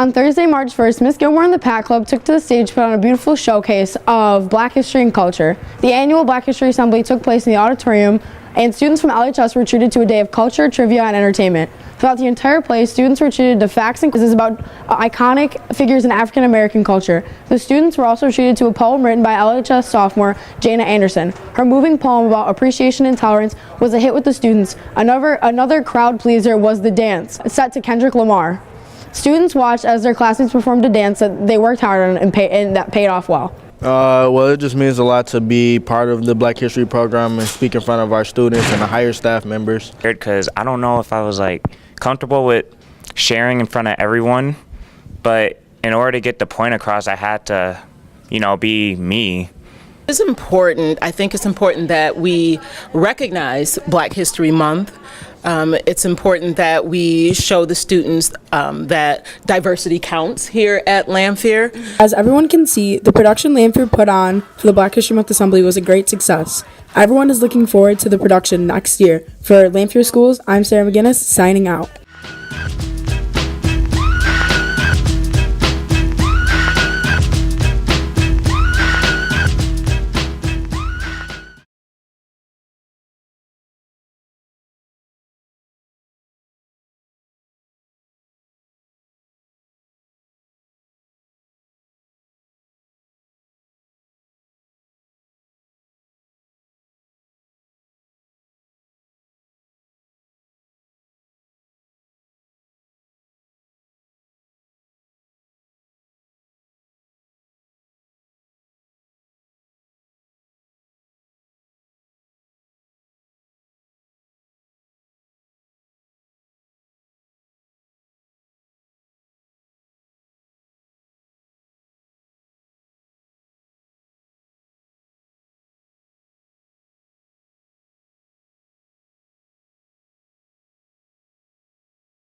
On Thursday, March 1st, Miss Gilmore and the Pat Club took to the stage to put on a beautiful showcase of Black history and culture. The annual Black History Assembly took place in the auditorium, and students from LHS were treated to a day of culture, trivia, and entertainment. Throughout the entire play, students were treated to facts and quizzes about iconic figures in African American culture. The students were also treated to a poem written by LHS sophomore Jana Anderson. Her moving poem about appreciation and tolerance was a hit with the students. Another crowd pleaser was the dance, set to Kendrick Lamar. Students watched as their classmates performed a dance that they worked hard on and that paid off well. Well, it just means a lot to be part of the Black History program and speak in front of our students and the higher staff members. Because I don't know if I was comfortable with sharing in front of everyone, but in order to get the point across, I had to, be me. It's important. I think it's important that we recognize Black History Month. It's important that we show the students that diversity counts here at Lamphere. As everyone can see, the production Lamphere put on for the Black History Month Assembly was a great success. Everyone is looking forward to the production next year. For Lamphere Schools, I'm Sarah McGinnis, signing out.